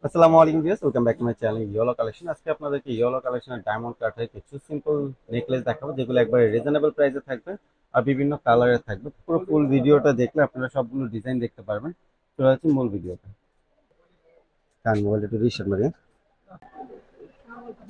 আসসালামু আলাইকুম viewers, welcome back to my channel yellow collection. আজকে আপনাদেরকে ইয়েলো কালেকশনের ডায়মন্ড কাটের কিছু সিম্পল নেকলেস দেখাবো, যেগুলো একবারে রিজনেবল প্রাইসে থাকবে আর বিভিন্ন কালারে থাকবে। পুরো ফুল ভিডিওটা দেখলে আপনারা সবগুলো ডিজাইন দেখতে পারবেন। চলে যাচ্ছি মূল ভিডিওতে। কান মোবাইলটা একটু রিসেট মারি।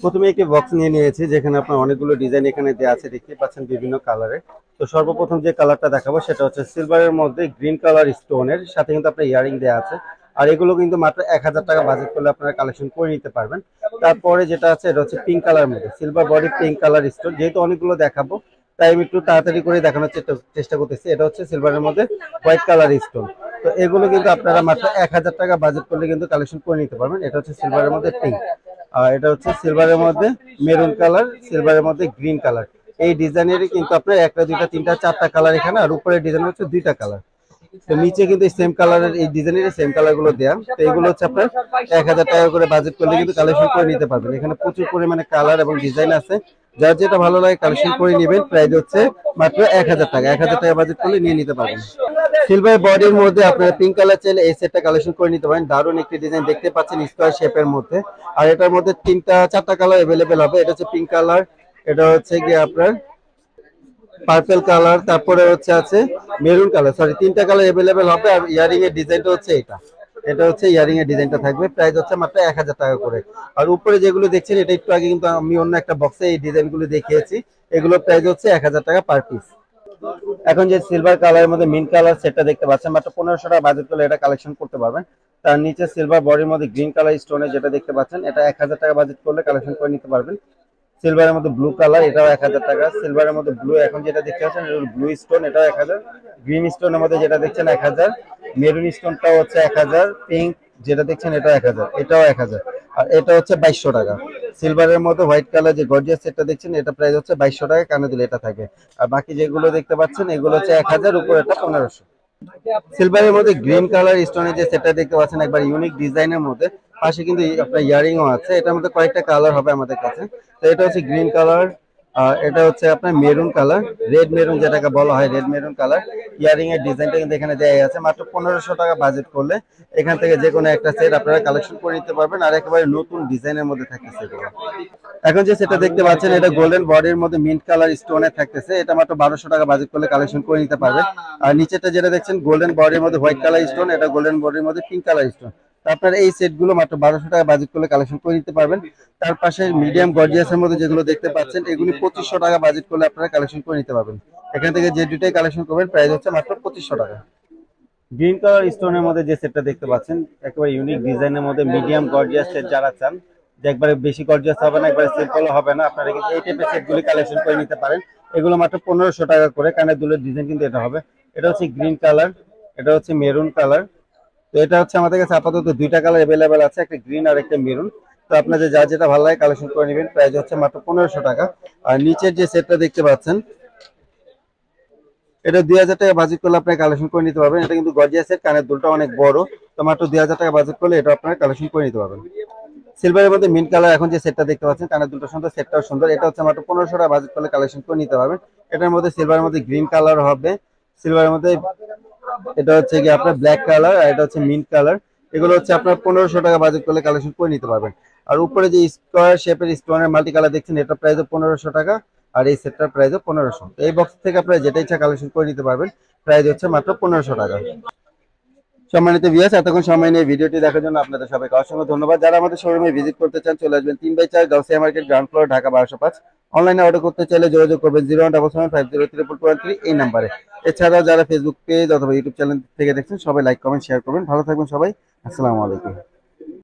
প্রথমে একটি বক্স নিয়ে নিয়েছি, যেখানে আপনার অনেকগুলো ডিজাইন এখানে দেওয়া আছে, দেখতে পাচ্ছেন বিভিন্ন কালারে। তো সর্বপ্রথম যে কালারটা দেখাবো সেটা হচ্ছে সিলভারের মধ্যে গ্রিন কালার স্টোনের সাথে কিন্তু আপনার ইয়ারিং দেওয়া আছে। আর এগুলো কিন্তু মাত্র 1000 টাকা বাজেট করলে আপনারা কালেকশন করে নিতে পারবেন। তারপরে যেটা আছে এটা হচ্ছে পিঙ্ক কালার মধ্যে silver body pink colour stone. যেহেতু অনেকগুলো দেখাবো তাই আমি একটু তাড়াতাড়ি করে দেখানোর চেষ্টা করতেছি। এটা হচ্ছে সিলভারের মধ্যে হোয়াইট কালার স্টোন। তো এগুলো কিন্তু আপনারা মাত্র 1000 টাকা বাজেট করলে কিন্তু কালেকশন করে নিতে পারবেন। এটা হচ্ছে সিলভারের মধ্যে পিঙ্ক, আর এটা হচ্ছে সিলভারের মধ্যে মেরুন কালার, সিলভারের মধ্যে গ্রিন কালার। এই ডিজাইনেরই কিন্তু আপনার একটা দুইটা তিনটা চারটা কালার এখানে, আর উপরের ডিজাইন হচ্ছে দুইটা কালার। তো নিচে কিন্তু সেম কালারের এই ডিজাইনের সেম কালার গুলো দেয়া। তো এগুলো হচ্ছে আপনার 1000 টাকা করে বাজেট করলে কিন্তু কালেকশন করে নিতে পারবেন। এখানে প্রচুর পরিমাণে কালার এবং ডিজাইন আছে, যার যেটা ভালো লাগে কালেকশন করে নেবেন। প্রাইস হচ্ছে মাত্র 1000 টাকা। 1000 টাকা বাজেট করলে নিয়ে নিতে পারবেন। সিলভার বডির মধ্যে আপনারা পিঙ্ক কালার চাইলে এই সেটটা কালেকশন করে নিতে পারেন। দারুণ একটি ডিজাইন দেখতে পাচ্ছেন স্কোয়ার শেপের মধ্যে। আর এটার মধ্যে তিনটা চারটা কালার अवेलेबल হবে। এটা হচ্ছে পিঙ্ক কালার, এটা হচ্ছে কি আপনার পার্পল কালার, তারপরে হচ্ছে আছে মেরুন কালার। সরি, তিনটা কালার अवेलेबल হবে। আর ইয়ারিং এর ডিজাইনটা হচ্ছে এটা। এটা হচ্ছে ইয়ারিং এর ডিজাইনটা থাকবে। প্রাইস হচ্ছে মাত্র 1000 টাকা করে। আর উপরে যেগুলো দেখছেন এটা একটু আগে কিন্তু আমি অন্য একটা বক্সে এই ডিজাইনগুলো দেখিয়েছি। এগুলো প্রাইস হচ্ছে 1000 টাকা পার পিস। এখন যে সিলভার কালারের মধ্যে মিন্ট কালার সেটটা দেখতে পাচ্ছেন, মাত্র 1500 টাকা বাজেট করলে এটা কালেকশন করতে পারবেন। তার নিচে সিলভার বডির মধ্যে গ্রিন কালার স্টোনে যেটা দেখতে পাচ্ছেন, এটা 1000 টাকা বাজেট করলে কালেকশন করে নিতে পারবেন। সিলভারের মধ্যে ব্লু কালার, এটাও 1000 টাকা। সিলভারের মধ্যে ব্লু এখন যেটা দেখতে পাচ্ছেন ব্লু স্টোন, এটাও 1000। গ্রিন স্টোনের মধ্যে যেটা দেখছেন 1000। মেরুন স্টোনটাও হচ্ছে 1000। পিঙ্ক যেটা দেখছেন এটাও 1000, এটাও 1000। আর এটা হচ্ছে 2200 টাকা। সিলভারের মধ্যে হোয়াইট কালার যে গর্জিয়াস সেটটা দেখছেন, এটা প্রাইস হচ্ছে 2200 টাকা, কানে দিলে এটা থাকে। আর বাকি যেগুলো দেখতে পাচ্ছেন এগুলো হচ্ছে 1000, উপরে এটা 1500। সিলভারের মধ্যে গ্রিন কালার স্টোনের যে সেটটা দেখতে পাচ্ছেন, একবার ইউনিক ডিজাইনের মধ্যে। পাশে কিন্তু আপনার ইয়ারিংও আছে। এটার মধ্যে কয়েকটা কালার হবে আমাদের কাছে। তো এটা হচ্ছে গ্রিন কালার, আর এটা হচ্ছে আপনার মেরুন কালার, রেড মেরুন যেটাকে বলা হয়, রেড মেরুন কালার। ইয়ারিং এর ডিজাইনটা কিন্তু এখানে দেওয়া আছে। মাত্র 1500 টাকা বাজেট করলে এখান থেকে যে কোনো একটা সেট আপনারা কালেকশন করে নিতে পারবেন। আর একেবারে নতুন ডিজাইনের মধ্যে থাকতেছে এগুলো। এখন যে সেটা দেখতে পাচ্ছেন এটা গোল্ডেন বডির মধ্যে মিন্ট কালার স্টোনে থাকতেছে। এটা মাত্র 1200 টাকা বাজেট করলে কালেকশন করে নিতে পারবেন। আর নিচেটা যেটা দেখছেন গোল্ডেন বডির মধ্যে হোয়াইট কালার স্টোন, এটা গোল্ডেন বডির মধ্যে পিঙ্ক কালার স্টোন। আপনার এই সেটগুলো মাত্র 1200 টাকা বাজেট করলে কালেকশন করে নিতে পারবেন। তার পাশে মিডিয়াম গর্জিয়াসের মধ্যে যেগুলো দেখতে পাচ্ছেন, এগুলি 2500 টাকা বাজেট করলে আপনারা কালেকশন করে নিতে পারবেন। এখান থেকে যে দুটাই কালেকশন করবেন প্রাইস হচ্ছে মাত্র 2500 টাকা। গ্রিন কালার স্টোনের মধ্যে যে সেটটা দেখতে পাচ্ছেন, একেবারে ইউনিক ডিজাইনের মধ্যে মিডিয়াম গর্জিয়াস সেট যারা চান, যে একবারে বেশি গর্জিয়াস হবে না, একবারে সিম্পল হবে না, আপনারা কিন্তু এই টাইপের সেটগুলি কালেকশন করে নিতে পারেন। এগুলো মাত্র 1500 টাকা করে। কানের দুলের ডিজাইন কিন্তু এটা হবে। এটা হচ্ছে গ্রিন কালার, এটা হচ্ছে মেরুন কালার। তো এটা হচ্ছে আমাদের কাছে আপাতত দুইটা কালার अवेलेबल আছে, একটা গ্রিন আর একটা মেরুন। তো আপনাদের যা যেটা ভালো লাগে কালেকশন করে নেবেন। প্রাইস হচ্ছে মাত্র 1500 টাকা। আর নিচের যে সেটটা দেখতে পাচ্ছেন, এটা 2000 টাকা বাজেট করলে আপনারা কালেকশন করে নিতে পারবেন। এটা কিন্তু গর্জিয়াস সেট, কানের দুলটা অনেক বড়। তো মাত্র 2000 টাকা বাজেট করলে এটা আপনারা কালেকশন করে নিতে পারবেন। সিলভারের মধ্যে মিন্ট কালার এখন যে সেটটা দেখতে পাচ্ছেন, কানের দুলটা সুন্দর, সেটটাও সুন্দর। এটা হচ্ছে মাত্র 1500 টাকা বাজেট করলে কালেকশন করে নিতে পারবেন। এটার মধ্যে সিলভারের মধ্যে গ্রিন কালার হবে, সিলভারের মধ্যে এটা হচ্ছে কি আপনার ব্ল্যাক কালার, আর এটা হচ্ছে মিন্ট কালার। এগুলো হচ্ছে আপনার 1500 টাকা বাজেট করলে কালেকশন করে নিতে পারবেন। আর উপরে যে স্কোয়ার শেপের স্টোনের মাল্টি কালার দেখছেন, এটা প্রাইস 1500 টাকা। আর এই সেটটার প্রাইস 1500। এই বক্স থেকে আপনারা যেটা ইচ্ছা কালেকশন করে নিতে পারবেন। প্রাইস হচ্ছে মাত্র 1500 টাকা। সম্মানিত ভিউয়ার্স, এতক্ষণ সময় নিয়ে ভিডিওটি দেখার জন্য আপনাদের সবাইকে অসংখ্য ধন্যবাদ। যারা আমাদের শোরুমে ভিজিট করতে চান চলে আসবেন 3/4 Gausia market, ground floor, Dhaka 1205। অনলাইনে অর্ডার করতে চাইলে যোগাযোগ করবেন 01775032213 এই নাম্বারে। এছাড়াও যারা ফেসবুক পেজ অথবা ইউটিউব চ্যানেল থেকে দেখছেন সবাই লাইক কমেন্ট শেয়ার করবেন। ভালো থাকবেন সবাই। আসসালামু আলাইকুম।